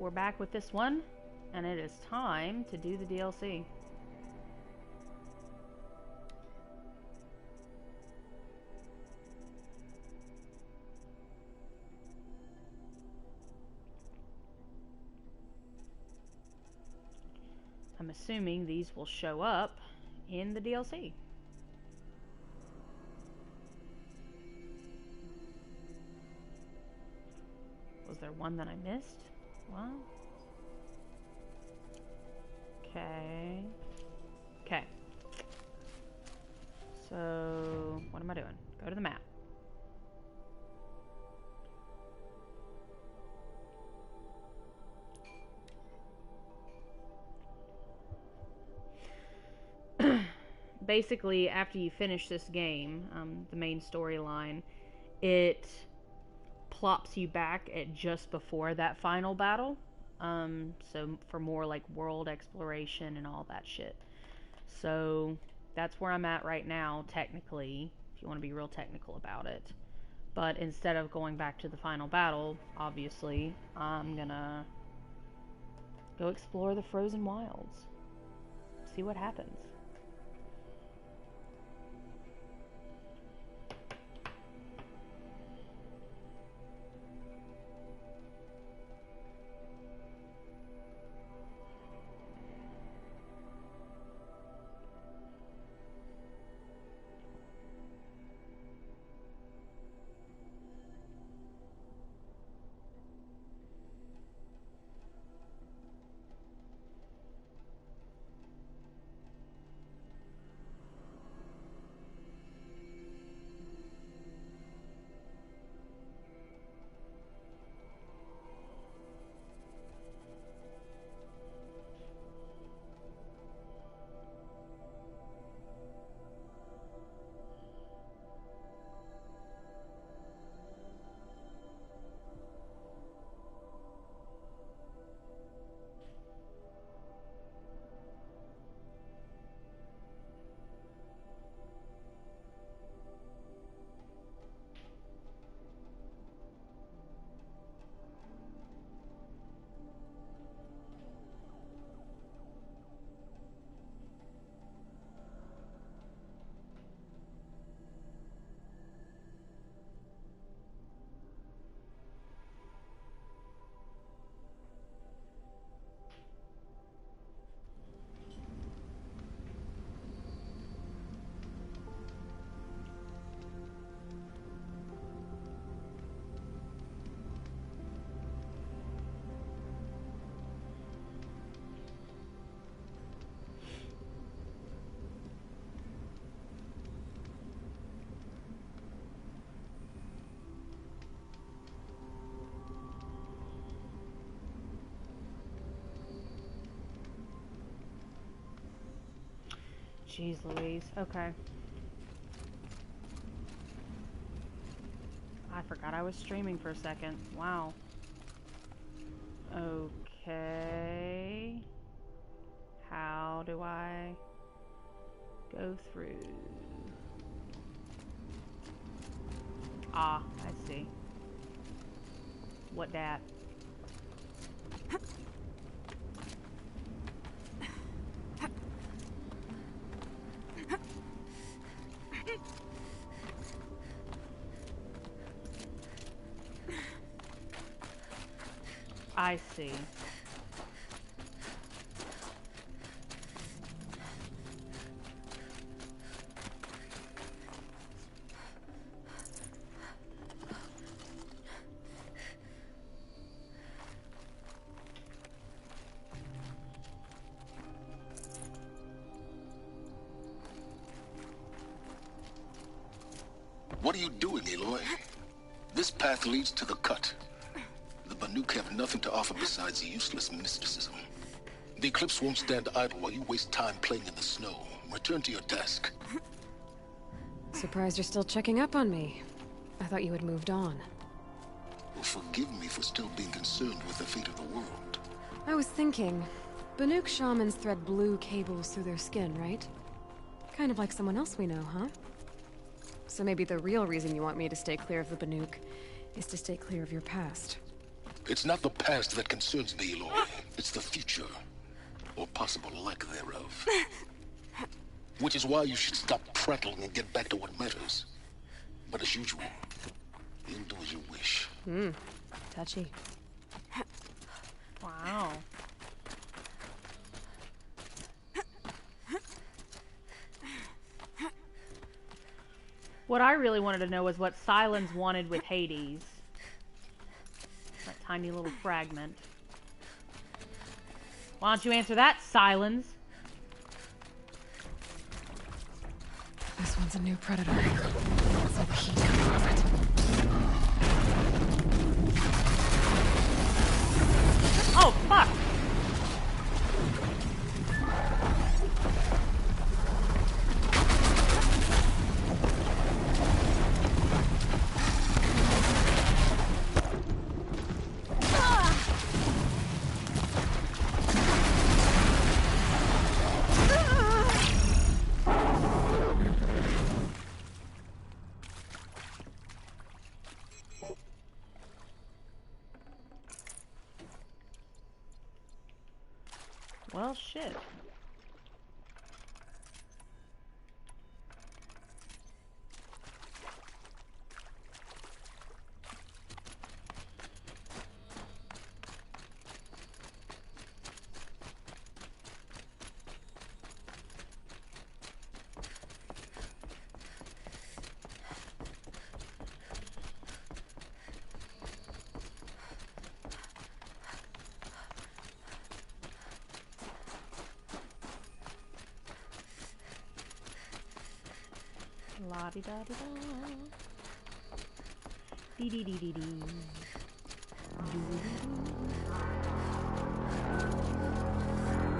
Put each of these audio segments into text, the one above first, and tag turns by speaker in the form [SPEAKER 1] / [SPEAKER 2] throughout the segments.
[SPEAKER 1] We're back with this one, and it is time to do the DLC. I'm assuming these will show up in the DLC. Was there one that I missed? Well, okay. Okay. So, what am I doing? Go to the map. Basically, after you finish this game, the main storyline, it plops you back at just before that final battle. So for more like world exploration and all that shit. So that's where I'm at right now, technically, if you want to be real technical about it. But instead of going back to the final battle, obviously, I'm gonna go explore the frozen wilds. See what happens. Jeez Louise. Okay. I forgot I was streaming for a second. Wow. Okay. How do I go through? Ah, I see. What dat? I see.
[SPEAKER 2] What are you doing, Aloy? This path leads to the cut. The Banuk have nothing to offer besides useless mysticism. The Eclipse won't stand idle while you waste time playing in the snow. Return to your desk.
[SPEAKER 3] Surprised you're still checking up on me. I thought you had moved on.
[SPEAKER 2] Well, forgive me for still being concerned with the fate of the world.
[SPEAKER 3] I was thinking, Banuk shamans thread blue cables through their skin, right? Kind of like someone else we know, huh? So maybe the real reason you want me to stay clear of the Banuk is to stay clear of your past.
[SPEAKER 2] It's not the past that concerns me, Aloy. It's the future, or possible lack thereof. Which is why you should stop prattling and get back to what matters. But as usual, you'll do as you wish.
[SPEAKER 3] Touchy.
[SPEAKER 1] Wow. What I really wanted to know was what Sylens wanted with Hades. That tiny little fragment. Why don't you answer that, Sylens?
[SPEAKER 3] This one's a new predator. It's all the heat coming off it.
[SPEAKER 1] Oh, fuck! Well, shit. La di da di da. Dee dee dee dee dee.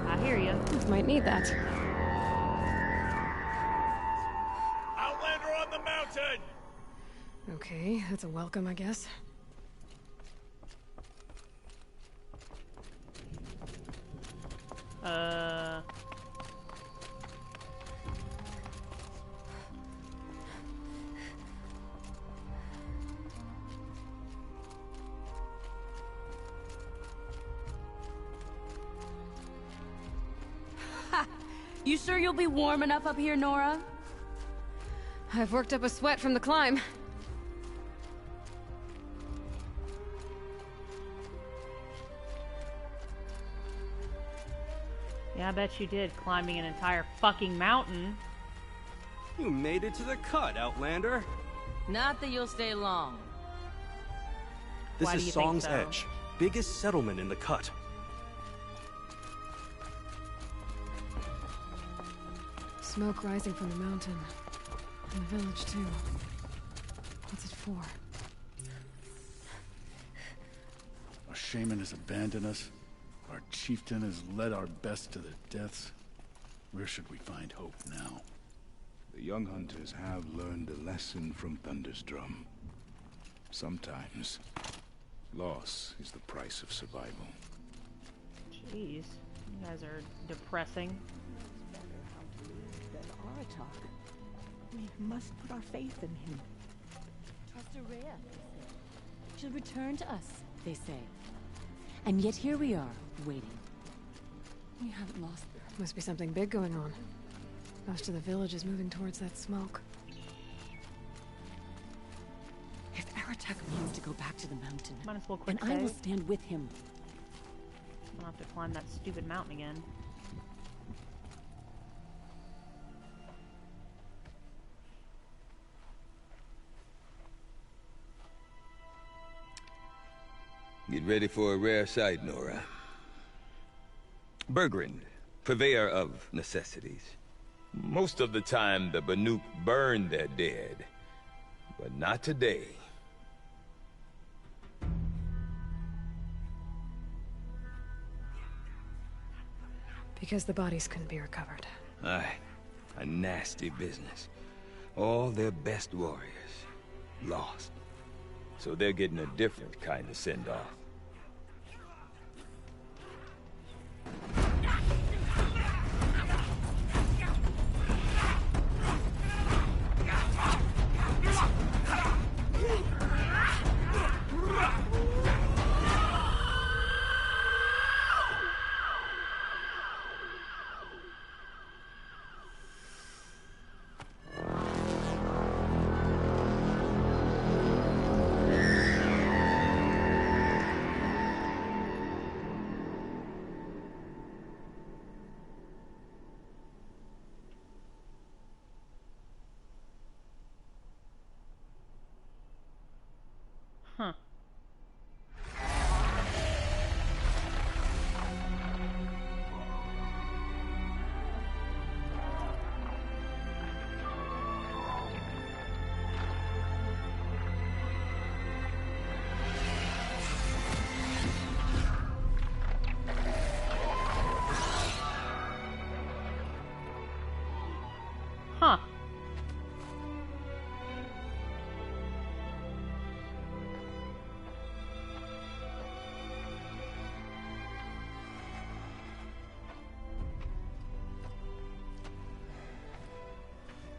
[SPEAKER 1] I hear you.
[SPEAKER 3] Might need that.
[SPEAKER 4] Outlander on the mountain!
[SPEAKER 3] Okay, that's a welcome, I guess.
[SPEAKER 5] You sure you'll be warm enough up here, Nora?
[SPEAKER 3] I've worked up a sweat from the climb.
[SPEAKER 1] Yeah, I bet you did, climbing an entire fucking mountain.
[SPEAKER 4] You made it to the cut, Outlander.
[SPEAKER 5] Not that you'll stay long.
[SPEAKER 4] This
[SPEAKER 1] Why do
[SPEAKER 4] is
[SPEAKER 1] you think
[SPEAKER 4] Song's
[SPEAKER 1] so?
[SPEAKER 4] Edge, biggest settlement in the cut.
[SPEAKER 3] Smoke rising from the mountain. And the village, too. What's it for?
[SPEAKER 6] Our shaman has abandoned us. Our chieftain has led our best to their deaths. Where should we find hope now?
[SPEAKER 7] The young hunters have learned a lesson from Thunderstrom. Sometimes, loss is the price of survival.
[SPEAKER 1] Jeez, you guys are depressing.
[SPEAKER 8] We must put our faith in him.
[SPEAKER 5] Trust Araya, she'll return to us, they say. And yet here we are, waiting. We haven't lost her.
[SPEAKER 3] Must be something big going on. Most of the village is moving towards that smoke.
[SPEAKER 5] If Aratak means to go back to the mountain,
[SPEAKER 1] Might as well
[SPEAKER 5] then
[SPEAKER 1] quick
[SPEAKER 5] I will
[SPEAKER 1] save.
[SPEAKER 5] stand with him.
[SPEAKER 1] I'll have to climb that stupid mountain again.
[SPEAKER 9] Get ready for a rare sight, Nora. Bergrand, purveyor of necessities. Most of the time, the Banuk burn their dead. But not today.
[SPEAKER 3] Because the bodies couldn't be recovered.
[SPEAKER 9] Aye, a nasty business. All their best warriors lost. So they're getting a different kind of send-off.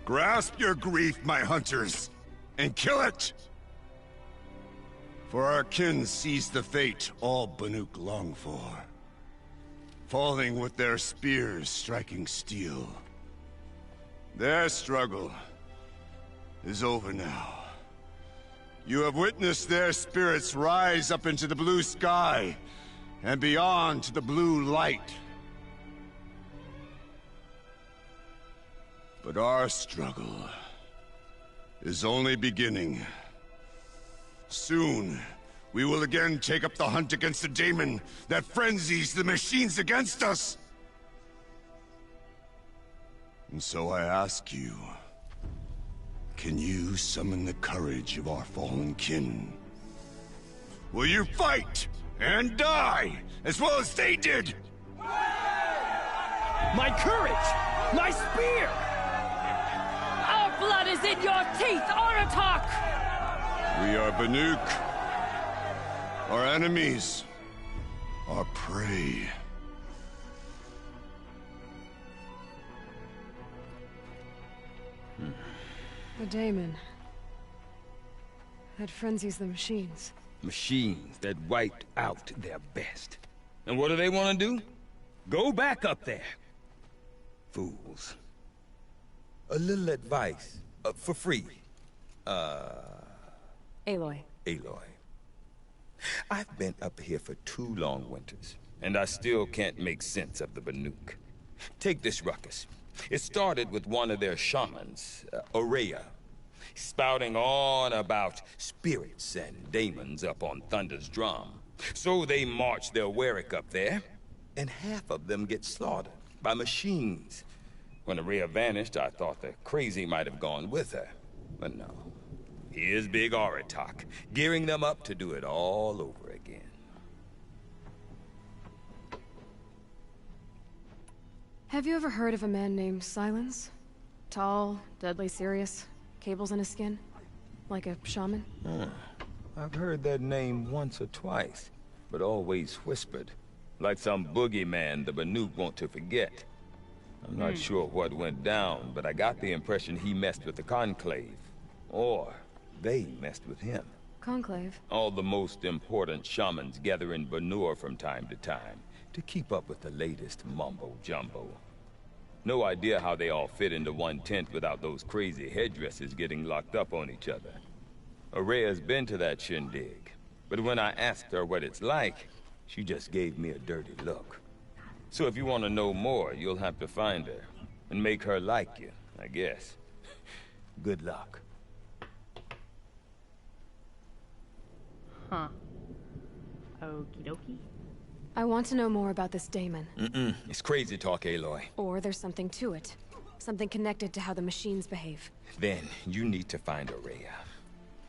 [SPEAKER 10] Grasp your grief, my hunters, and kill it! For our kin sees the fate all Banuk long for. Falling with their spears striking steel. Their struggle is over now. You have witnessed their spirits rise up into the blue sky, and beyond to the blue light. But our struggle is only beginning. Soon, we will again take up the hunt against the daemon that frenzies the machines against us. And so I ask you, can you summon the courage of our fallen kin? Will you fight and die as well as they did?
[SPEAKER 9] My courage! My spear!
[SPEAKER 5] Our blood is in your teeth, Aratak!
[SPEAKER 10] We are Banuk. Our enemies. Our prey.
[SPEAKER 3] The daemon. That frenzies the machines.
[SPEAKER 9] Machines that wiped out their best. And what do they want to do? Go back up there. Fools. A little advice. For free.
[SPEAKER 3] Aloy.
[SPEAKER 9] Aloy. I've been up here for 2 long winters, and I still can't make sense of the Banuk. Take this ruckus. It started with one of their shamans, Aurea, spouting on about spirits and daemons up on Thunder's drum. So they march their Warwick up there, and half of them get slaughtered by machines. When Aurea vanished, I thought the crazy might have gone with her, but no. Here's Big Aratak, gearing them up to do it all over again.
[SPEAKER 3] Have you ever heard of a man named Silence? Tall, deadly serious, cables in his skin? Like a shaman?
[SPEAKER 9] I've heard that name once or twice, but always whispered. Like some boogeyman the Banuk want to forget. I'm not sure what went down, but I got the impression he messed with the Conclave. Or they messed with him.
[SPEAKER 3] Conclave?
[SPEAKER 9] All the most important shamans gather in Banur from time to time to keep up with the latest mumbo-jumbo. No idea how they all fit into one tent without those crazy headdresses getting locked up on each other. Aurea's been to that shindig, but when I asked her what it's like, she just gave me a dirty look. So if you want to know more, you'll have to find her and make her like you, I guess. Good luck.
[SPEAKER 1] Huh. Okie dokie.
[SPEAKER 3] I want to know more about this daemon.
[SPEAKER 9] It's crazy talk, Aloy.
[SPEAKER 3] Or there's something to it. Something connected to how the machines behave.
[SPEAKER 9] Then you need to find Aurea.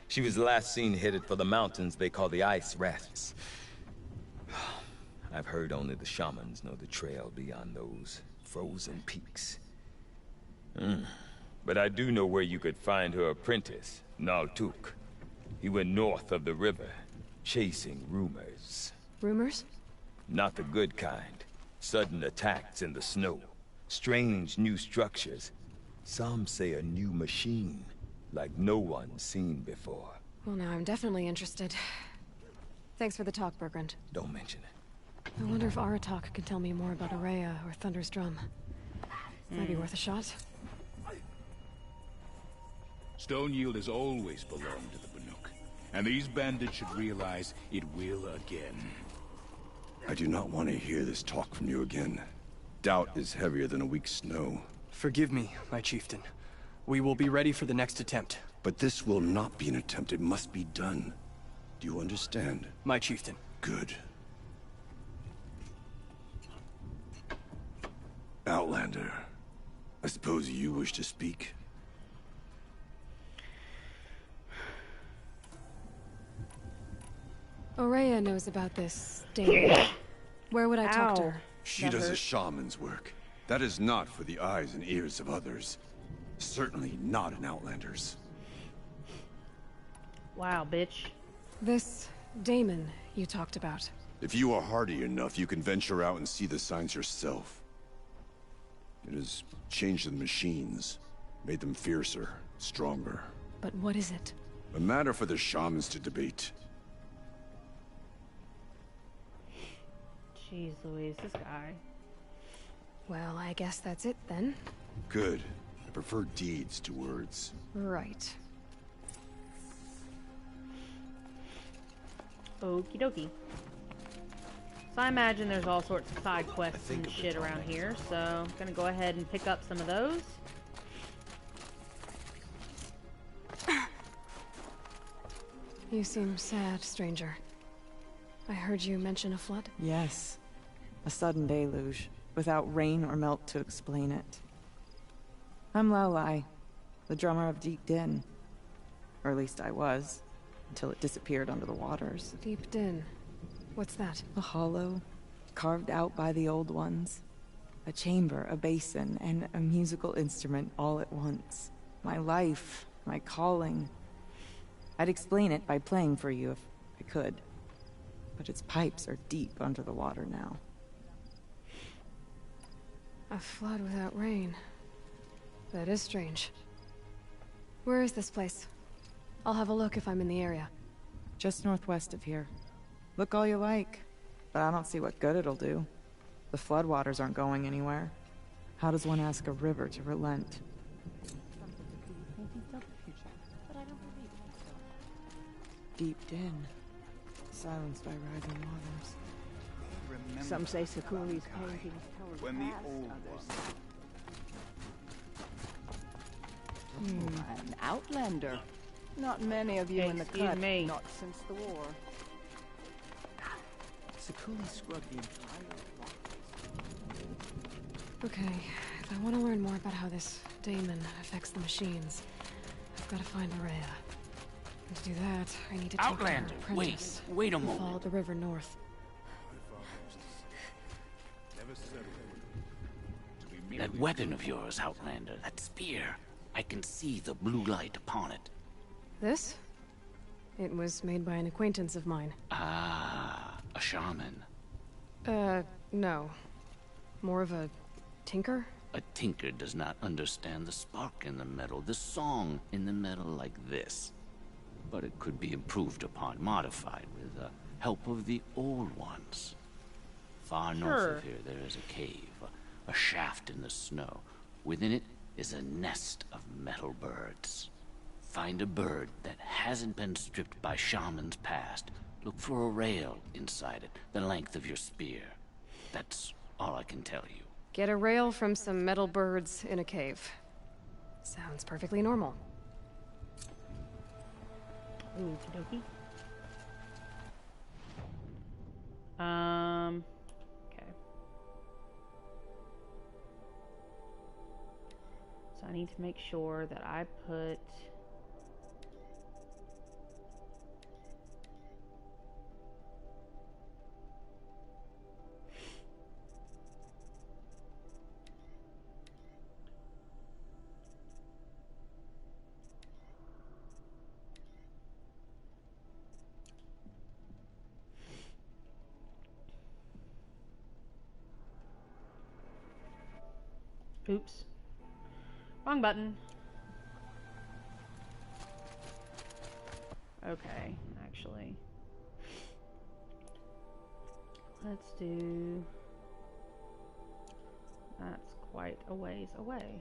[SPEAKER 9] She was last seen headed for the mountains they call the Ice Rasps. I've heard only the shamans know the trail beyond those frozen peaks. But I do know where you could find her apprentice, Naltuk. He went north of the river, chasing rumors.
[SPEAKER 3] Rumors?
[SPEAKER 9] Not the good kind. Sudden attacks in the snow. Strange new structures. Some say a new machine, like no one's seen before.
[SPEAKER 3] Well, now I'm definitely interested. Thanks for the talk, Bergrand.
[SPEAKER 9] Don't mention it.
[SPEAKER 3] I wonder if Aratak can tell me more about Aurea or Thunder's drum. Might be worth a shot.
[SPEAKER 7] Stone Yield has always belonged to the Banuk, and these bandits should realize it will again.
[SPEAKER 10] I do not want to hear this talk from you again. Doubt is heavier than a week's snow.
[SPEAKER 11] Forgive me, my chieftain. We will be ready for the next attempt.
[SPEAKER 10] But this will not be an attempt. It must be done. Do you understand?
[SPEAKER 11] My chieftain.
[SPEAKER 10] Good. Outlander, I suppose you wish to speak?
[SPEAKER 3] Aurea knows about this daemon. Where would I talk to her?
[SPEAKER 10] She does a shaman's work. That is not for the eyes and ears of others. Certainly not an Outlander's.
[SPEAKER 1] Wow, bitch.
[SPEAKER 3] This daemon you talked about.
[SPEAKER 10] If you are hardy enough, you can venture out and see the signs yourself. It has changed the machines. Made them fiercer, stronger.
[SPEAKER 3] But what is it?
[SPEAKER 10] A matter for the shamans to debate.
[SPEAKER 1] Jeez Louise, this guy.
[SPEAKER 3] Well, I guess that's it then.
[SPEAKER 10] Good. I prefer deeds to words.
[SPEAKER 3] Right.
[SPEAKER 1] Okie dokie. So I imagine there's all sorts of side quests and shit around here, so I'm gonna go ahead and pick up some of those.
[SPEAKER 3] You seem sad, stranger. I heard you mention a flood?
[SPEAKER 12] Yes. A sudden deluge, without rain or melt to explain it. I'm Laolai, the drummer of Deep Din. Or at least I was, until it disappeared under the waters.
[SPEAKER 3] Deep Din. What's that?
[SPEAKER 12] A hollow, carved out by the old ones. A chamber, a basin, and a musical instrument all at once. My life, my calling. I'd explain it by playing for you if I could. But its pipes are deep under the water now.
[SPEAKER 3] A flood without rain. That is strange. Where is this place? I'll have a look if I'm in the area.
[SPEAKER 12] Just northwest of here. Look all you like, but I don't see what good it'll do. The floodwaters aren't going anywhere. How does one ask a river to relent? Deep Din, silenced by rising waters.
[SPEAKER 8] Some say Sakuli's paintings tell of
[SPEAKER 7] When the
[SPEAKER 8] past,
[SPEAKER 7] old
[SPEAKER 8] others. An outlander. Not many of you in the
[SPEAKER 1] Excuse
[SPEAKER 8] cut.
[SPEAKER 1] me.
[SPEAKER 8] Not since the war. Sakuli scrubbed the entire
[SPEAKER 3] Okay, if I want to learn more about how this daemon affects the machines, I've got to find Araya. And to do that, I need to take her
[SPEAKER 13] Outlander,
[SPEAKER 3] apprentice.
[SPEAKER 13] wait a
[SPEAKER 3] and
[SPEAKER 13] moment.
[SPEAKER 3] Follow the river north.
[SPEAKER 13] That weapon of yours, Outlander, that spear. I can see the blue light upon it.
[SPEAKER 3] This? It was made by an acquaintance of mine.
[SPEAKER 13] Ah, a shaman.
[SPEAKER 3] No. More of a tinker?
[SPEAKER 13] A tinker does not understand the spark in the metal, the song in the metal like this. But it could be improved upon, modified with the help of the old ones. Far north of here, there is a cave, a shaft in the snow. Within it is a nest of metal birds. Find a bird that hasn't been stripped by shamans past. Look for a rail inside it, the length of your spear. That's all I can tell you.
[SPEAKER 3] Get a rail from some metal birds in a cave. Sounds perfectly normal.
[SPEAKER 1] Okie dokie. Okay. So I need to make sure that I put oops. Wrong button. Okay, actually. Let's do... That's quite a ways away.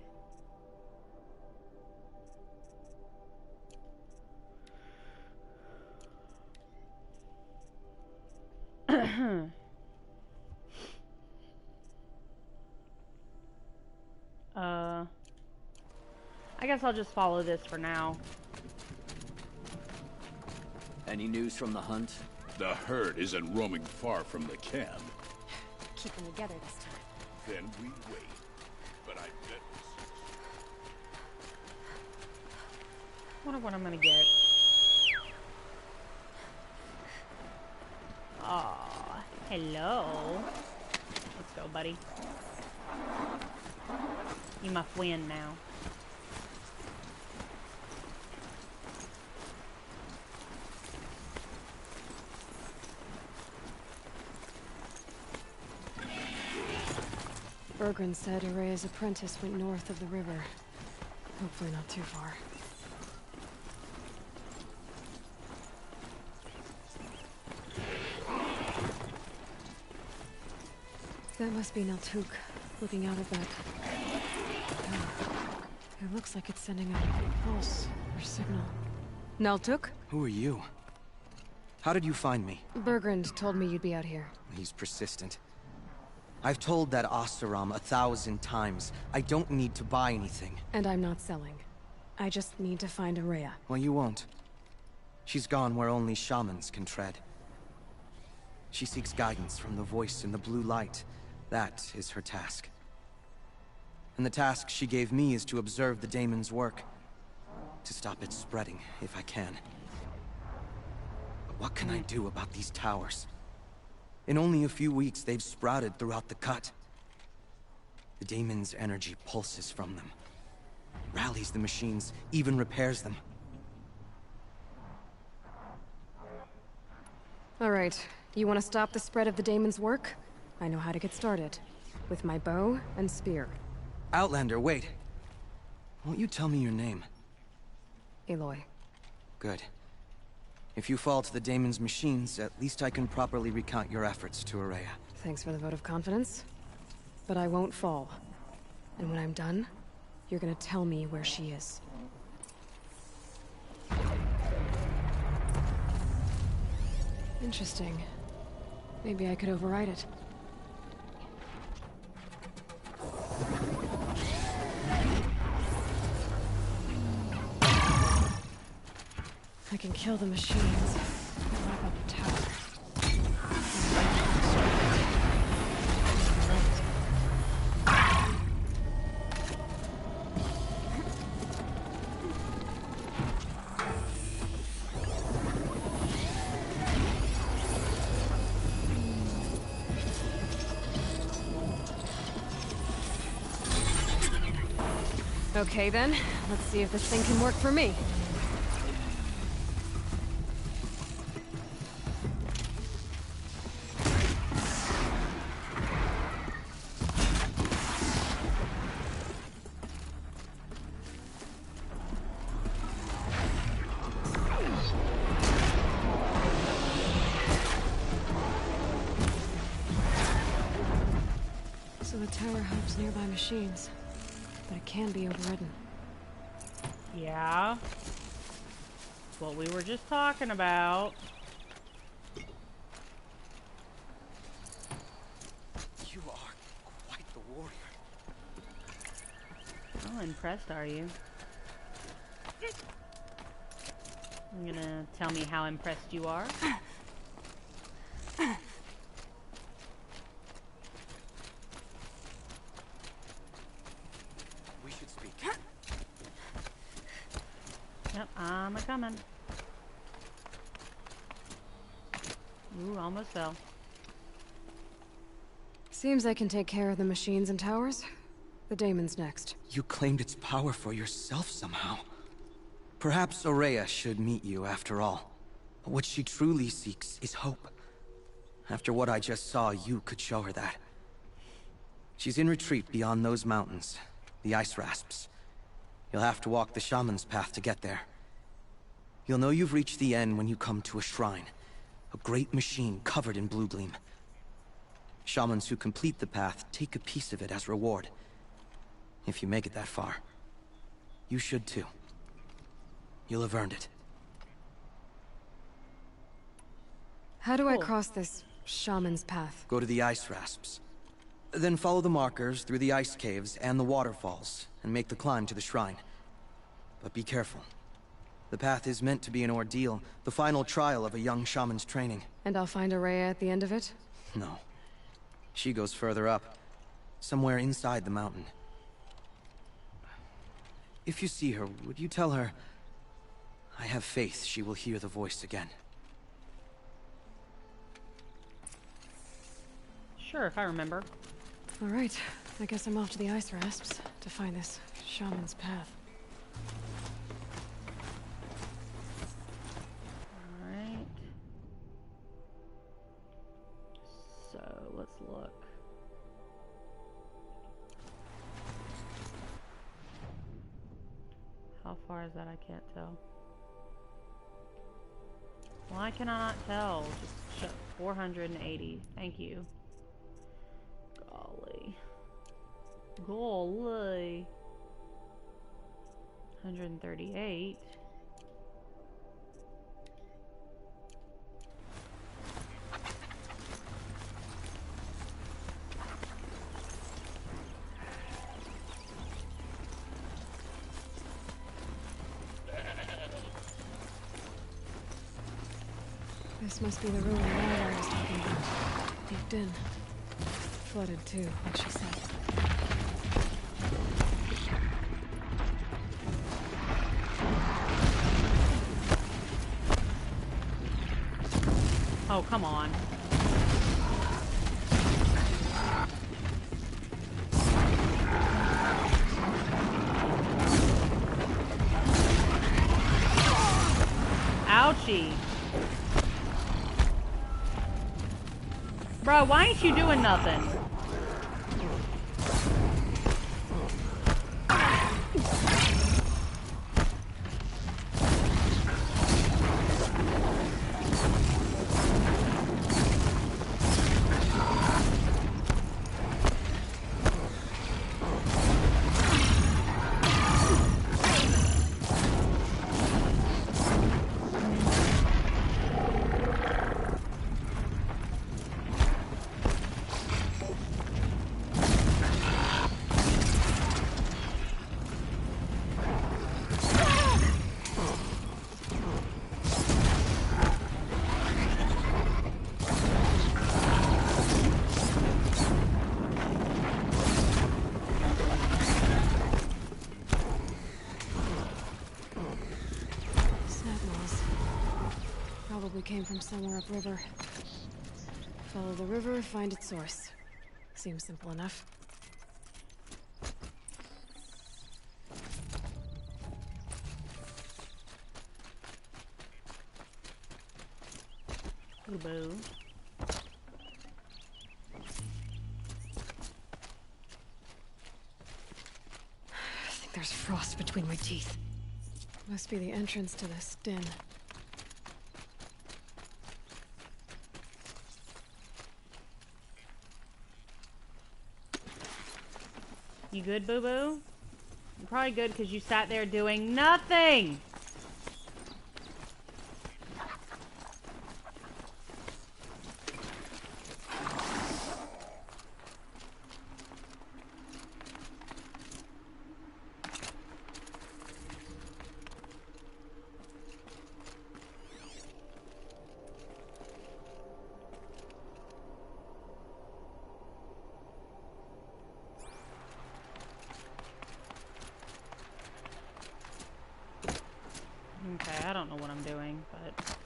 [SPEAKER 1] I guess I'll just follow this for now.
[SPEAKER 14] Any news from the hunt?
[SPEAKER 6] The herd isn't roaming far from the camp.
[SPEAKER 3] Keep them together this time.
[SPEAKER 6] Then we wait. But I bet
[SPEAKER 1] Wonder what I'm gonna get. Aw, hello. Let's go, buddy. You my friend now.
[SPEAKER 3] Bergren said Araya's apprentice went north of the river. Hopefully not too far. That must be Naltuk, looking out of that. Oh, it looks like it's sending out a pulse or signal. Naltuk?
[SPEAKER 11] Who are you? How did you find me?
[SPEAKER 3] Bergrand told me you'd be out here.
[SPEAKER 11] He's persistent. I've told that Oseram 1,000 times. I don't need to buy anything.
[SPEAKER 3] And I'm not selling. I just need to find Araya.
[SPEAKER 11] Well, you won't. She's gone where only shamans can tread. She seeks guidance from the voice in the blue light. That is her task. And the task she gave me is to observe the daemon's work. To stop it spreading, if I can. But what can I do about these towers? In only a few weeks, they've sprouted throughout the cut. The daemon's energy pulses from them. Rallies the machines, even repairs them.
[SPEAKER 3] All right. You want to stop the spread of the daemon's work? I know how to get started. With my bow and spear.
[SPEAKER 11] Outlander, wait. Won't you tell me your name?
[SPEAKER 3] Aloy.
[SPEAKER 11] Good. If you fall to the daemon's machines, at least I can properly recount your efforts to Araya.
[SPEAKER 3] Thanks for the vote of confidence. But I won't fall. And when I'm done, you're gonna tell me where she is. Interesting. Maybe I could override it. I can kill the machines. What about the tower? Okay then, let's see if this thing can work for me. So the tower helps nearby machines, but it can be overridden.
[SPEAKER 1] Yeah. What we were just talking about.
[SPEAKER 11] You are quite the warrior.
[SPEAKER 1] How impressed are you? You're gonna tell me how impressed you are?
[SPEAKER 11] We should speak.
[SPEAKER 1] Yep, I'm a-coming. Ooh, almost fell.
[SPEAKER 3] Seems I can take care of the machines and towers. The daemon's next.
[SPEAKER 11] You claimed its power for yourself somehow. Perhaps Araya should meet you after all. What she truly seeks is hope. After what I just saw, you could show her that. She's in retreat beyond those mountains, the ice rasps. You'll have to walk the shaman's path to get there. You'll know you've reached the end when you come to a shrine. A great machine covered in blue gleam. Shamans who complete the path take a piece of it as reward. If you make it that far, you should too. You'll have earned it.
[SPEAKER 3] How do I cross this shaman's path?
[SPEAKER 11] Go to the ice rasps. Then follow the markers through the ice caves and the waterfalls, and make the climb to the shrine. But be careful. The path is meant to be an ordeal, the final trial of a young shaman's training.
[SPEAKER 3] And I'll find Araya at the end of it?
[SPEAKER 11] No. She goes further up, somewhere inside the mountain. If you see her, would you tell her, I have faith she will hear the voice again.
[SPEAKER 1] Sure, if I remember.
[SPEAKER 3] All right, I guess I'm off to the ice rasps to find this shaman's path.
[SPEAKER 1] Alright. So, let's look. far as that, I can't tell. Why can I not tell? Just shut 480. Thank you. Golly. Golly. 138.
[SPEAKER 3] This must be the ruin Lara was talking about. Leaked in. Flooded too, like she said.
[SPEAKER 1] Oh, come on. Ouchie. Bro, why ain't you doing nothing?
[SPEAKER 3] Probably came from somewhere upriver. Follow the river, find its source. Seems simple enough.
[SPEAKER 1] Boo.
[SPEAKER 3] I think there's frost between my teeth. Must be the entrance to this den.
[SPEAKER 1] You good, boo-boo? You're probably good because you sat there doing nothing! Okay, I don't know what I'm doing, but...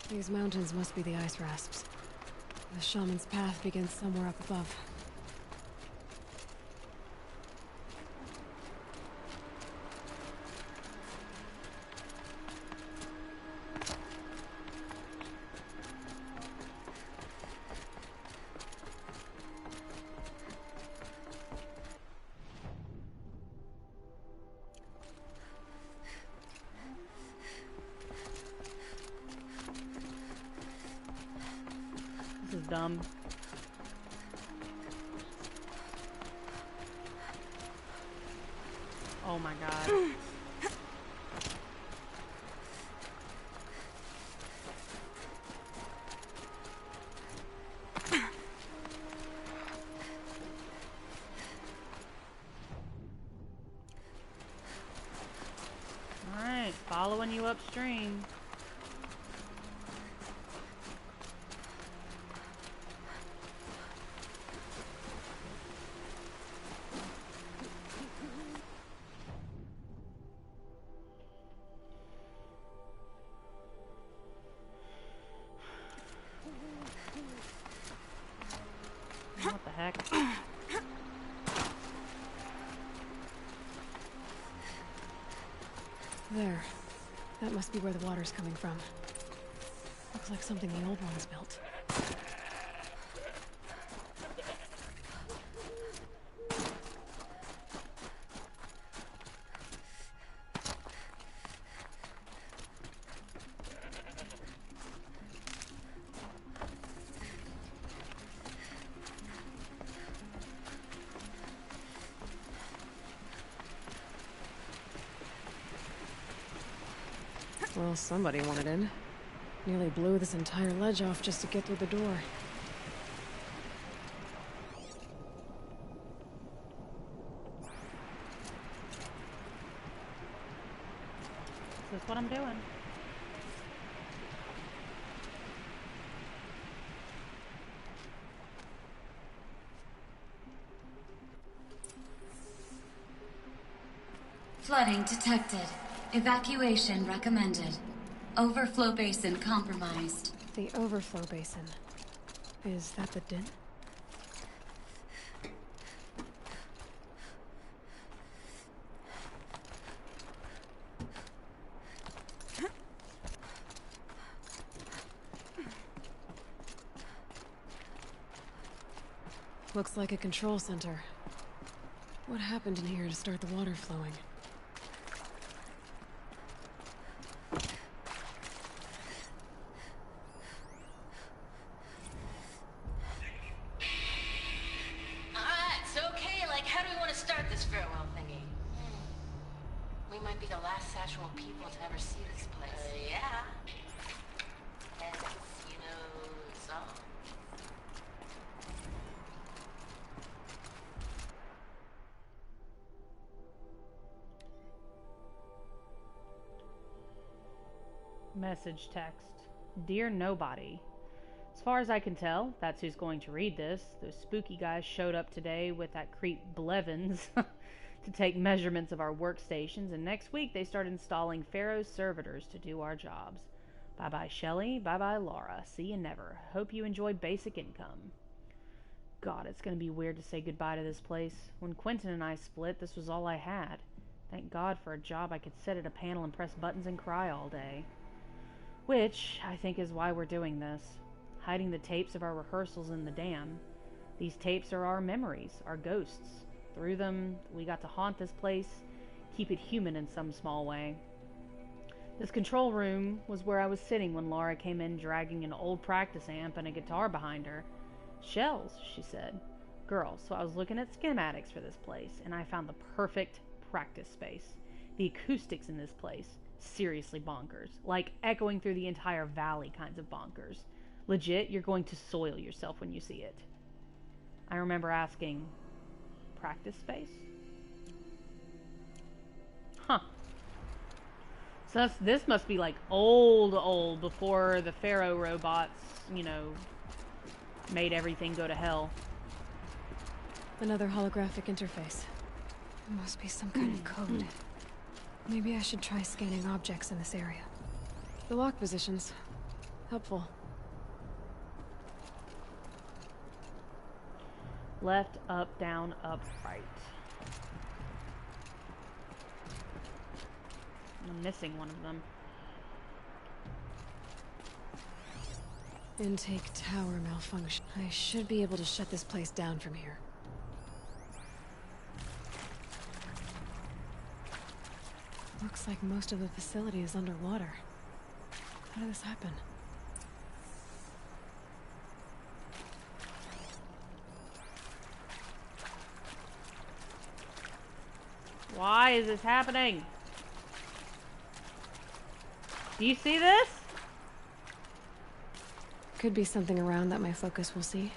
[SPEAKER 3] These mountains must be the ice rasps. The shaman's path begins somewhere up above.
[SPEAKER 1] This is dumb. Oh my god. Alright, following you upstream.
[SPEAKER 3] There. That must be where the water's coming from. Looks like something the old ones built. Well, somebody wanted in. Nearly blew this entire ledge off just to get through the door.
[SPEAKER 1] This is what I'm doing.
[SPEAKER 15] Flooding detected. Evacuation recommended. Overflow basin compromised.
[SPEAKER 3] The overflow basin. Is that the din? Looks like a control center. What happened in here to start the water flowing?
[SPEAKER 16] Alright, so okay, like how do we want to start this farewell thingy? We might be the last Saskatchewan people to ever see this place. Yeah. As you know, so.
[SPEAKER 1] Message text. Dear Nobody. As far as I can tell, that's who's going to read this. Those spooky guys showed up today with that creep Blevins to take measurements of our workstations, and next week they start installing Pharaoh's servitors to do our jobs. Bye-bye, Shelley. Bye-bye, Laura. See you never. Hope you enjoy basic income. God, it's going to be weird to say goodbye to this place. When Quentin and I split, this was all I had. Thank God for a job I could sit at a panel and press buttons and cry all day. Which, I think, is why we're doing this. Hiding the tapes of our rehearsals in the dam. These tapes are our memories, our ghosts. Through them, we got to haunt this place, keep it human in some small way. This control room was where I was sitting when Laura came in dragging an old practice amp and a guitar behind her. Shells, she said. Girls, so I was looking at schematics for this place, and I found the perfect practice space. The acoustics in this place, seriously bonkers. Like echoing through the entire valley kinds of bonkers. Legit, you're going to soil yourself when you see it. I remember asking, practice space? Huh. So this must be like old before the Pharaoh robots, you know, made everything go to hell.
[SPEAKER 3] Another holographic interface. There must be some kind of code. Maybe I should try scanning objects in this area. The lock positions. Helpful.
[SPEAKER 1] Left, up, down, up, right. I'm missing one of them.
[SPEAKER 3] Intake tower malfunction. I should be able to shut this place down from here. Looks like most of the facility is underwater. How did this happen?
[SPEAKER 1] Why is this happening? Do you see this?
[SPEAKER 3] Could be something around that my focus will see.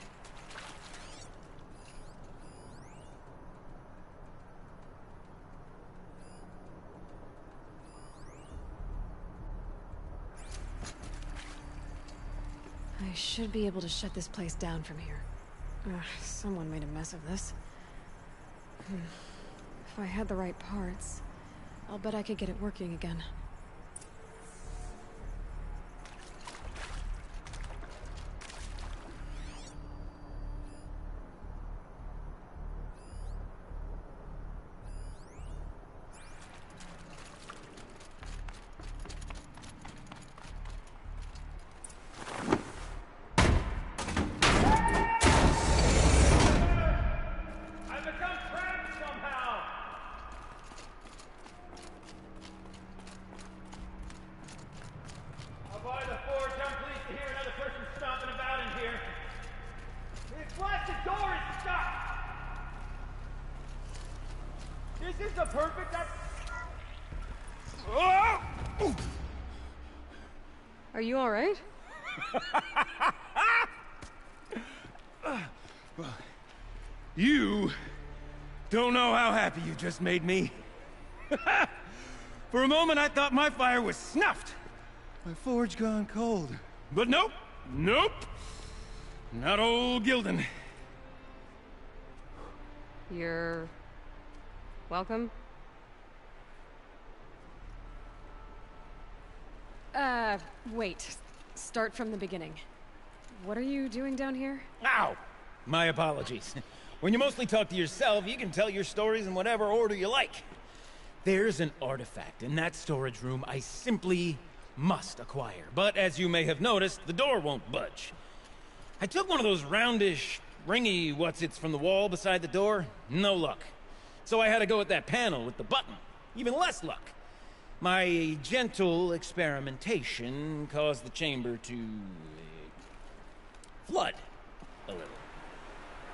[SPEAKER 3] I should be able to shut this place down from here. Someone made a mess of this. If I had the right parts, I'll bet I could get it working again. Are you all right?
[SPEAKER 4] Well, you don't know how happy you just made me. For a moment, I thought my fire was snuffed. My forge gone cold. But nope, nope. Not old Gildan.
[SPEAKER 3] You're... welcome? Wait. Start from the beginning. What are you doing down here?
[SPEAKER 17] Ow! My apologies. When you mostly talk to yourself, you can tell your stories in whatever order you like. There's an artifact in that storage room I simply must acquire. But as you may have noticed, the door won't budge. I took one of those roundish, ringy what's-its from the wall beside the door. No luck. So I had to go with that panel with the button. Even less luck. My gentle experimentation caused the chamber to... flood a little.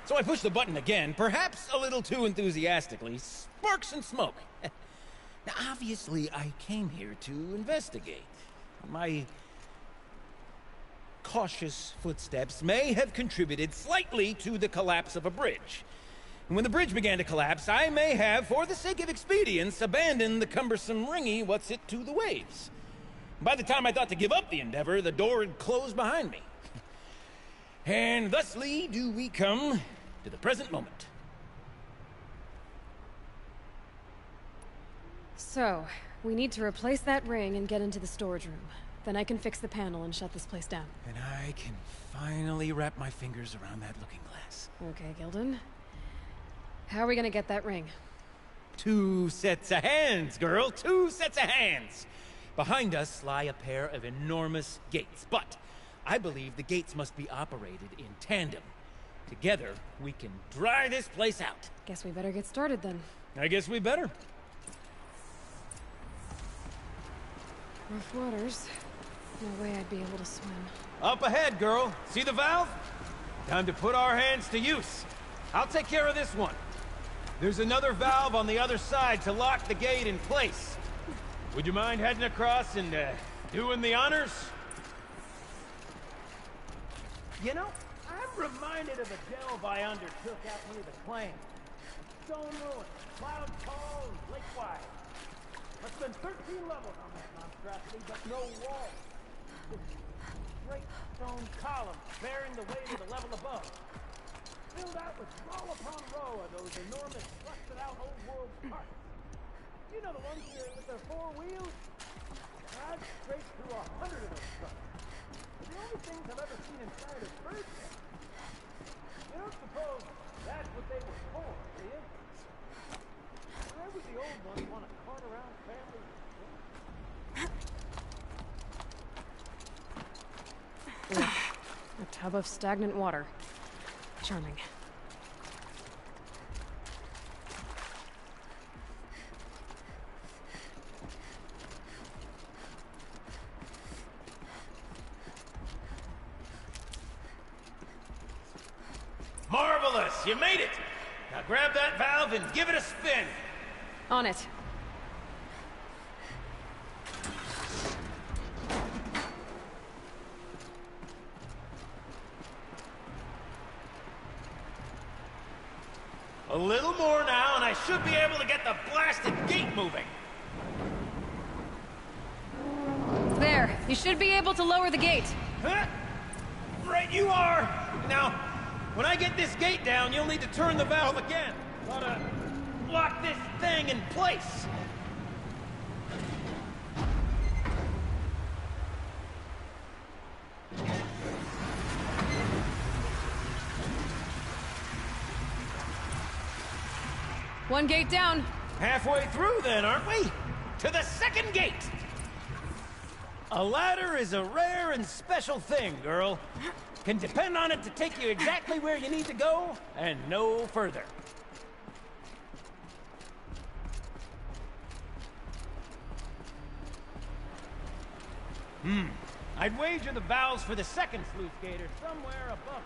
[SPEAKER 17] So I pushed the button again, perhaps a little too enthusiastically. Sparks and smoke. Now, obviously, I came here to investigate. My cautious footsteps may have contributed slightly to the collapse of a bridge. And when the bridge began to collapse, I may have, for the sake of expedience, abandoned the cumbersome ringy what's-it to the waves. By the time I thought to give up the endeavor, the door had closed behind me. And thusly do we come to the present moment.
[SPEAKER 3] So, we need to replace that ring and get into the storage room. Then I can fix the panel and shut this place down.
[SPEAKER 17] And I can finally wrap my fingers around that looking glass.
[SPEAKER 3] Okay, Gildan. How are we gonna get that ring?
[SPEAKER 17] 2 sets of hands, girl. 2 sets of hands. Behind us lie a pair of enormous gates, but I believe the gates must be operated in tandem. Together, we can dry this place out.
[SPEAKER 3] Guess we better get started then.
[SPEAKER 17] I guess we better.
[SPEAKER 3] Rough waters. No way I'd be able to swim.
[SPEAKER 17] Up ahead, girl. See the valve? Time to put our hands to use. I'll take care of this one. There's another valve on the other side to lock the gate in place. Would you mind heading across and, doing the honors? You know, I'm reminded of a delve I undertook out near the claim. Stone ruin, cloud tall, and lake wide. Must've been 13 levels on that monstrosity, but no wall. Just straight stone columns bearing the weight of the level above. Filled out with row upon row of those enormous, rusted-out old-world carts. You know the ones with their 4 wheels? I've scraped through 100 of those trucks. But the only things I've ever seen inside are bird nests. You don't suppose that's what they were for, do you? Why would the old ones want to cart around families?
[SPEAKER 3] A tub of stagnant water. Charming.
[SPEAKER 17] Marvelous! You made it! Now grab that valve and give it a spin!
[SPEAKER 3] On it.
[SPEAKER 17] A little more now, and I should be able to get the blasted gate moving.
[SPEAKER 3] There. You should be able to lower the gate.
[SPEAKER 17] Huh? Right you are! Now, when I get this gate down, you'll need to turn the valve again. Gotta lock this thing in place.
[SPEAKER 3] One gate down.
[SPEAKER 17] Halfway through then, aren't we? To the second gate! A ladder is a rare and special thing, girl. Can depend on it to take you exactly where you need to go, and no further. I'd wager the valves for the second sluice gate are somewhere above.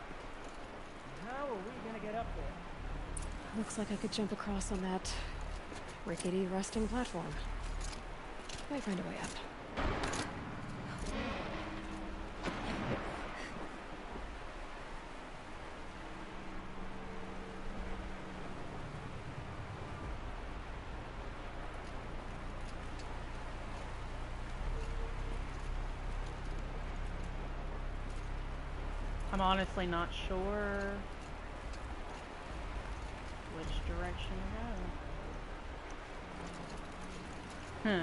[SPEAKER 17] How are we gonna get up there?
[SPEAKER 3] Looks like I could jump across on that rickety resting platform. Might find a way up.
[SPEAKER 1] I'm honestly not sure which direction to go.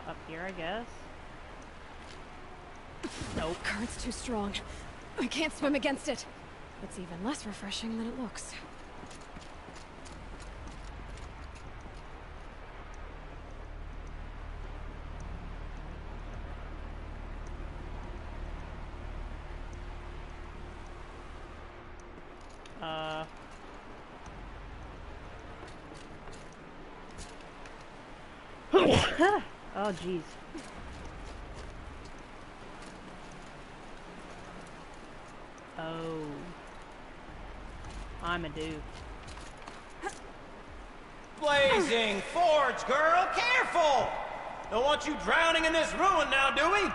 [SPEAKER 1] Up here, I guess. Nope.
[SPEAKER 3] Current's too strong. I can't swim against it. It's even less refreshing than it looks.
[SPEAKER 1] Oh, jeez. Oh. I'm a dude.
[SPEAKER 17] Blazing Forge, girl! Careful! Don't want you drowning in this ruin now, do we?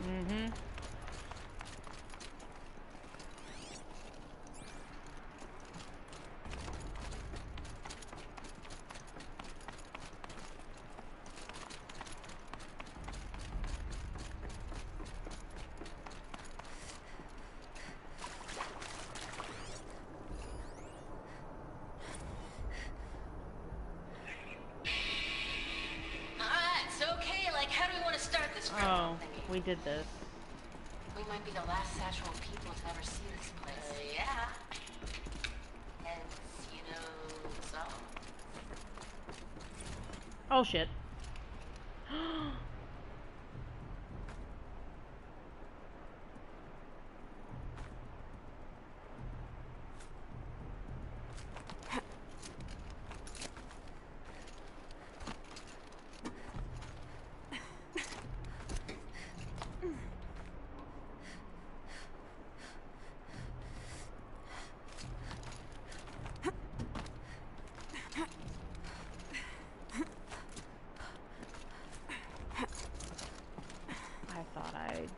[SPEAKER 1] Mm-hmm. Oh, we did this.
[SPEAKER 16] We might be the last actual people to ever see this place. Yeah. Hence, you know, so.
[SPEAKER 1] Oh, shit.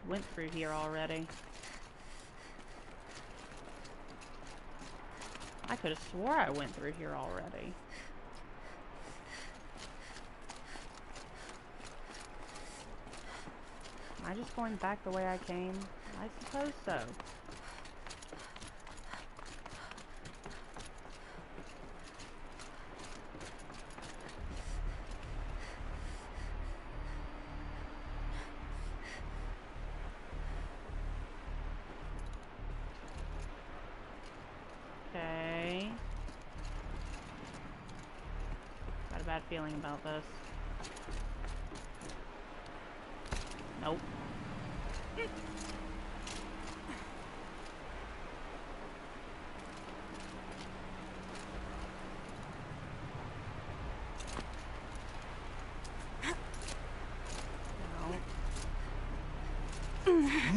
[SPEAKER 1] Went through here already. I could have swore I went through here already. Am I just going back the way I came? I suppose so. Okay. Got a bad feeling about this. Nope.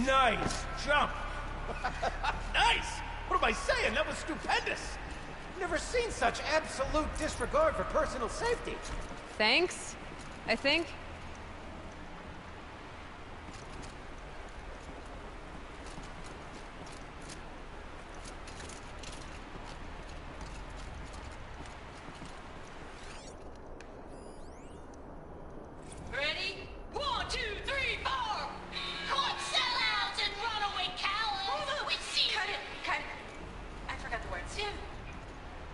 [SPEAKER 17] Nice jump! Nice! What am I saying? That was stupendous! Never seen such absolute disregard for personal safety.
[SPEAKER 3] Thanks, I think.
[SPEAKER 16] Ready? 1, 2, 3, 4! Caught sellouts and runaway cowards! We see you! Cut it. I forgot the words. Tim.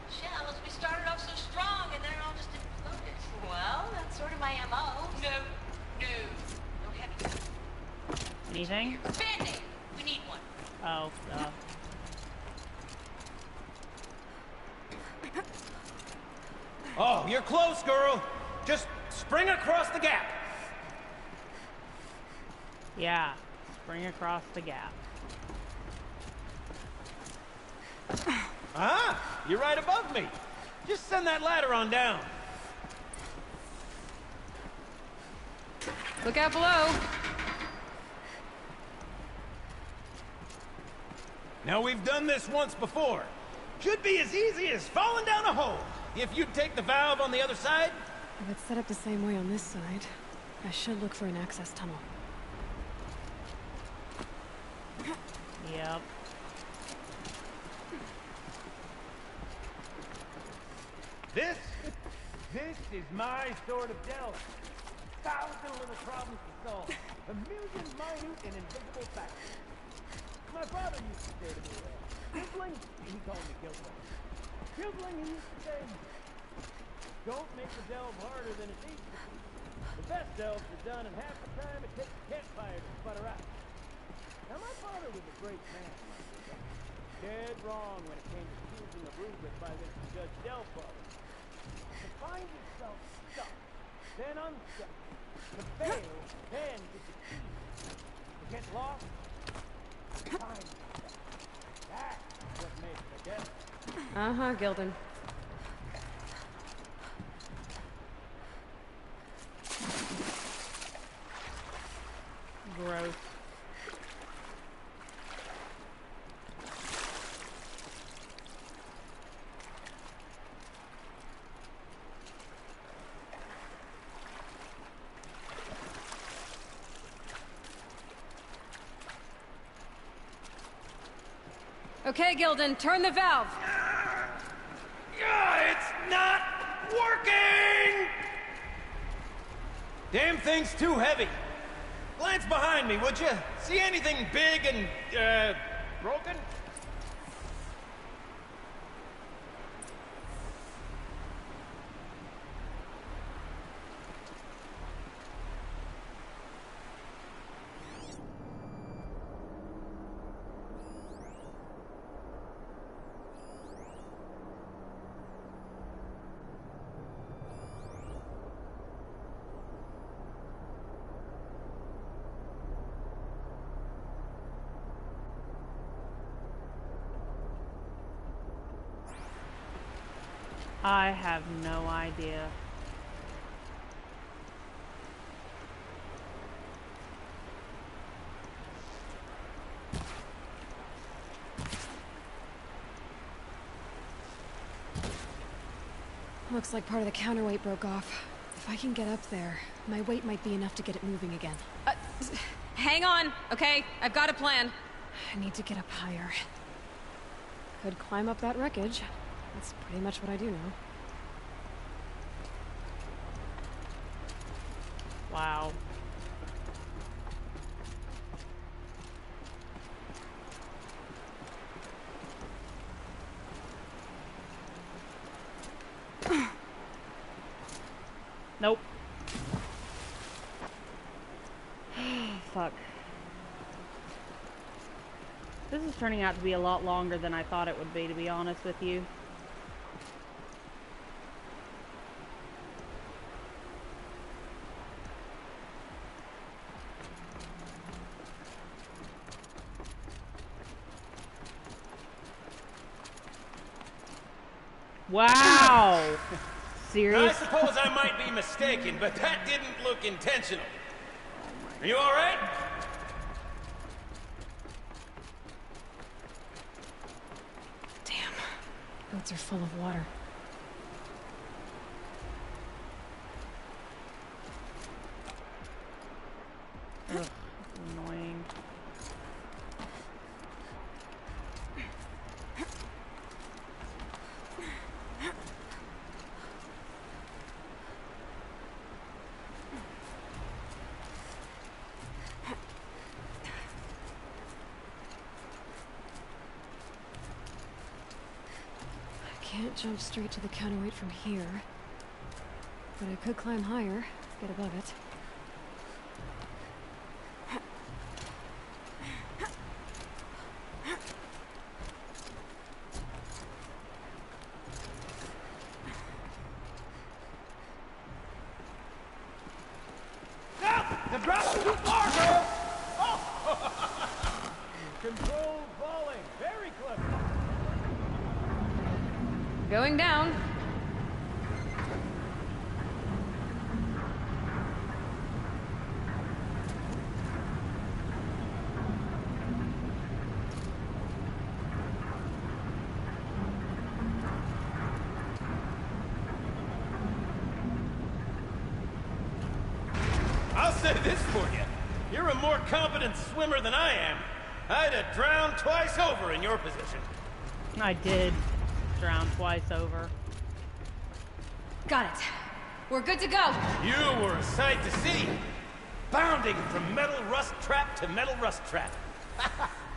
[SPEAKER 16] Shells, we started off so strong and then it all just imploded. Well, that's sort of my MO. No heavy.
[SPEAKER 1] Anything?
[SPEAKER 16] Band-Aid! We need one.
[SPEAKER 1] Oh,
[SPEAKER 17] Oh, you're close, girl. Just spring across the gap.
[SPEAKER 1] yeah. Spring across the gap.
[SPEAKER 17] Ah, you're right above me. Just send that ladder on down.
[SPEAKER 3] Look out below.
[SPEAKER 17] Now, we've done this once before. Should be as easy as falling down a hole. If you'd take the valve on the other side.
[SPEAKER 3] If it's set up the same way on this side, I should look for an access tunnel.
[SPEAKER 1] Yep.
[SPEAKER 17] This is my sort of delve. 1,000 little problems to solve. 1,000,000 minute and invisible factors. My father used to say to me, Kibling, he called me Kibling. Kibling, he used to say, don't make the delve harder than it needs to be. The best delves are done in half the time it takes a campfire to sputter out. Now, my father was a great man. Dead wrong when it came to choosing a rubric by which to judge delve quality. To find yourself stuck, then unstuck. To fail, then to succeed. To get lost, find yourself. That's what makes a delve.
[SPEAKER 3] Uh-huh, Gildan.
[SPEAKER 1] Gross.
[SPEAKER 3] Okay, Gildan, turn the valve.
[SPEAKER 17] It's not working! Damn thing's too heavy. Glance behind me, would you? See anything big and, broken?
[SPEAKER 1] I have no idea.
[SPEAKER 3] Looks like part of the counterweight broke off. If I can get up there, my weight might be enough to get it moving again. Hang on, okay? I've got a plan. I need to get up higher. Could climb up that wreckage. That's pretty much what I do now.
[SPEAKER 1] Wow. Nope. Fuck. This is turning out to be a lot longer than I thought it would be, to be honest with you. Wow! Serious?
[SPEAKER 17] I suppose I might be mistaken, but that didn't look intentional. Are you all right?
[SPEAKER 3] Damn. Boats are full of water.
[SPEAKER 1] Ugh, annoying.
[SPEAKER 3] Can't jump straight to the counterweight from here. But I could climb higher, get above it.
[SPEAKER 17] The drop's too far, girl! Oh! Controlled falling. Very clever.
[SPEAKER 3] Going down.
[SPEAKER 17] say this for you. You're a more competent swimmer than I am. I'd have drowned twice over in your position.
[SPEAKER 1] I did drown twice over.
[SPEAKER 3] Got it. We're good to go.
[SPEAKER 17] You were a sight to see. Bounding from metal rust trap to metal rust trap.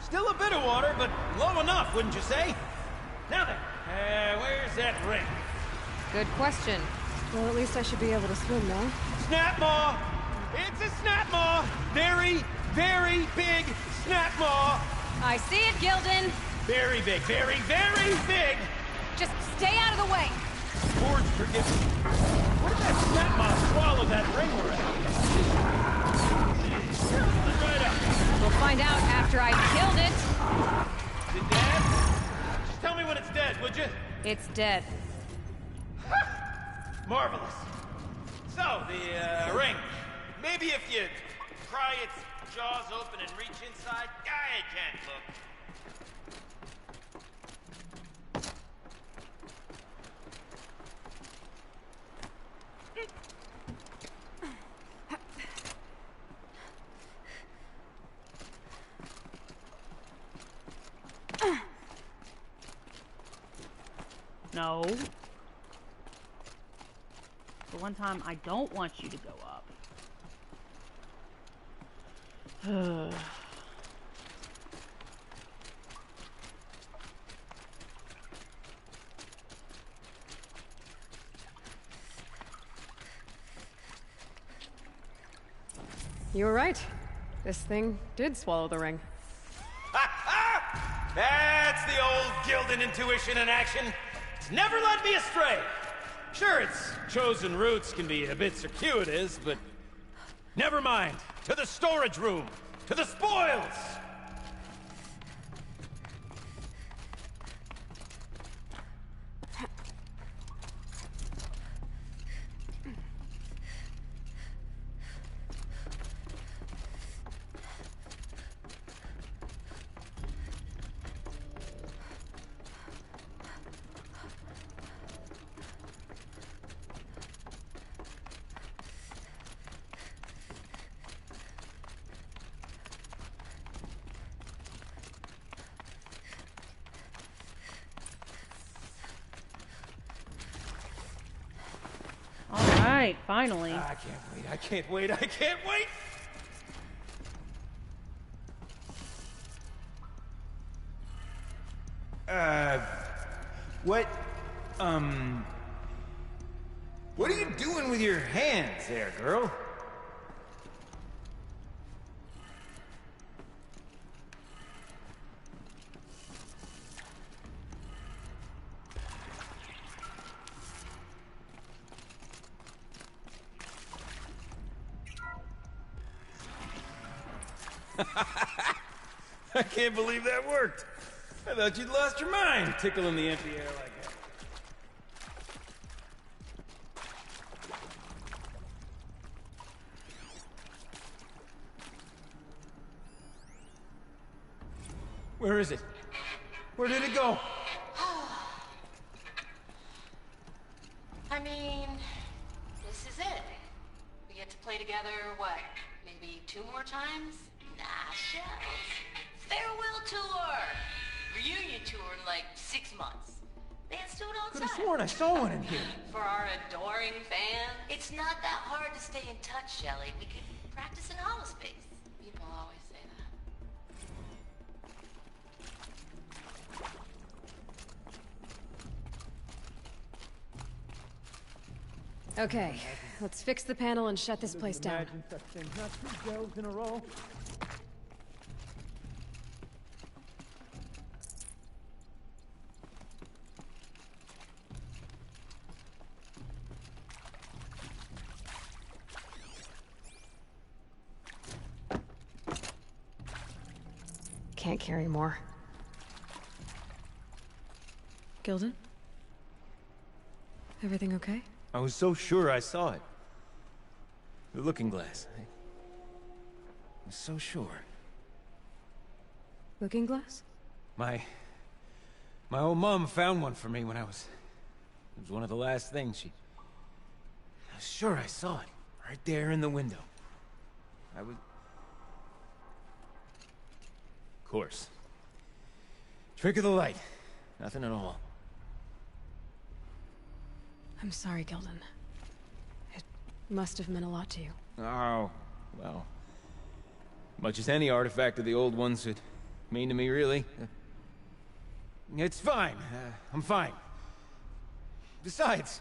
[SPEAKER 17] Still a bit of water, but low enough, wouldn't you say? Now then, where's that ring?
[SPEAKER 3] Good question. Well, at least I should be able to swim now.
[SPEAKER 17] Snap maw! It's a snap maw! Very, very big snap maw!
[SPEAKER 3] I see it, Gildan.
[SPEAKER 17] Very big, very, very big!
[SPEAKER 3] Just stay out of the way.
[SPEAKER 17] Forge, forgive me. Where did that snap maw swallow that ring we're at? Right up.
[SPEAKER 3] We'll find out after I've killed it.
[SPEAKER 17] Is it dead? Just tell me when it's dead, would you?
[SPEAKER 3] It's dead.
[SPEAKER 17] Marvelous. So, the ring. Maybe if you pry its jaws open and reach inside, I can't look.
[SPEAKER 1] No. The one time I don't want you to go up.
[SPEAKER 3] You were right. This thing did swallow the ring.
[SPEAKER 17] That's the old Gildan intuition in action. It's never led me astray. Sure, its chosen routes can be a bit circuitous, but never mind. To the storage room. To the spoils!
[SPEAKER 1] Alright, finally.
[SPEAKER 17] I can't wait, I can't wait, I can't wait! What are you doing with your hands there, girl? I can't believe that worked. I thought you'd lost your mind, tickling the empty air like that. Where is it? Where did it go?
[SPEAKER 16] I mean, this is it. We get to play together, what, maybe 2 more times? Nah, shells. Farewell tour! Reunion tour in like 6 months. Bands do it all the
[SPEAKER 17] Could
[SPEAKER 16] time.
[SPEAKER 17] have sworn I saw one in here.
[SPEAKER 16] For our adoring fans, it's not that hard to stay in touch, Shelley. We could practice in holospace. People always say that.
[SPEAKER 3] Okay, let's fix the panel and shut this place down.
[SPEAKER 17] Imagine such things. Not 2 gells in a row.
[SPEAKER 3] Can't carry more. Gildan? Everything okay?
[SPEAKER 17] I was so sure I saw it. The looking glass. I was so sure.
[SPEAKER 3] Looking glass?
[SPEAKER 17] My old mom found one for me when I was... It was one of the last things she... I was sure I saw it. Right there in the window.
[SPEAKER 18] I was... Of course. Trick of the light. Nothing at all.
[SPEAKER 3] I'm sorry, Gildan. It must have meant a lot to you.
[SPEAKER 18] Oh, well. Much as any artifact of the old ones would mean to me, really. It's fine. I'm fine. Besides,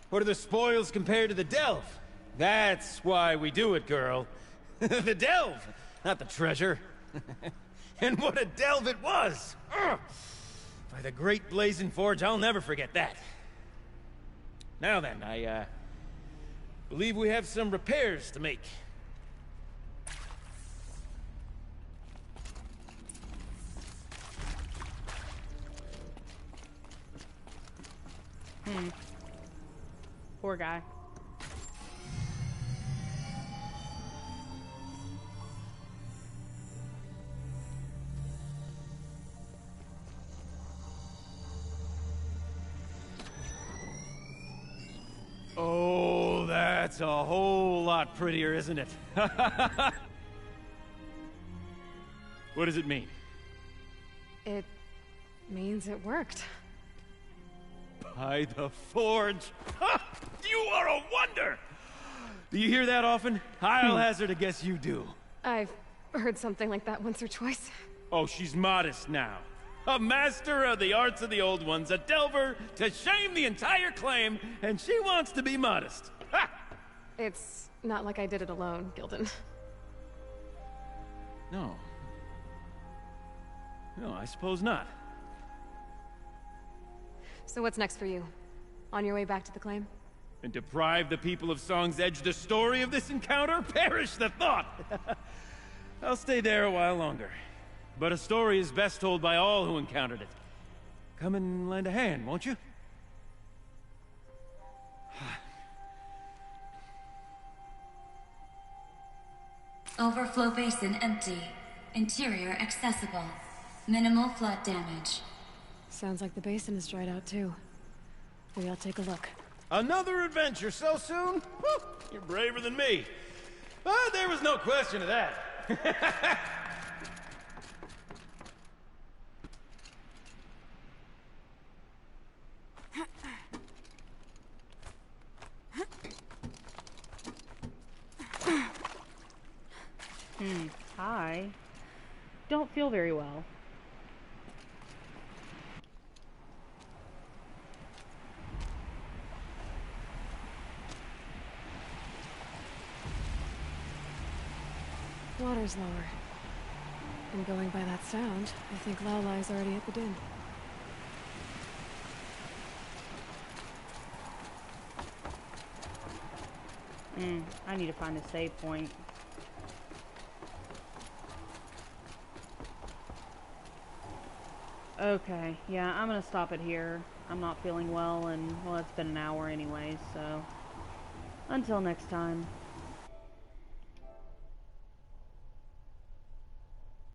[SPEAKER 18] what are the spoils compared to the delve? That's why we do it, girl. The delve, not the treasure. And what a delve it was! Ugh. By the great blazing forge, I'll never forget that. Now then, I believe we have some repairs to make.
[SPEAKER 1] Poor guy.
[SPEAKER 18] Oh, that's a whole lot prettier, isn't it? What does it mean?
[SPEAKER 3] It means it worked.
[SPEAKER 18] By the forge! Ha! You are a wonder! Do you hear that often? I'll hazard a guess you do.
[SPEAKER 3] I've heard something like that once or twice.
[SPEAKER 18] Oh, she's modest now. A master of the arts of the old ones, a delver to shame the entire claim, and she wants to be modest. Ha!
[SPEAKER 3] It's not like I did it alone, Gildan.
[SPEAKER 18] No. No, I suppose not.
[SPEAKER 3] So what's next for you? On your way back to the claim?
[SPEAKER 18] And deprive the people of Song's Edge the story of this encounter? Perish the thought! I'll stay there a while longer. But a story is best told by all who encountered it. Come and lend a hand, won't you?
[SPEAKER 15] Overflow basin empty. Interior accessible. Minimal flood damage.
[SPEAKER 3] Sounds like the basin is dried out too. Maybe I'll take a look.
[SPEAKER 18] Another adventure so soon? Whew, you're braver than me. But there was no question of that.
[SPEAKER 1] Hi. Don't feel very well.
[SPEAKER 3] Water's lower. And going by that sound, I think Laolai's already at the din.
[SPEAKER 1] I need to find a save point. Okay, yeah, I'm gonna stop it here. I'm not feeling well, and, well, it's been an hour anyway, so... Until next time.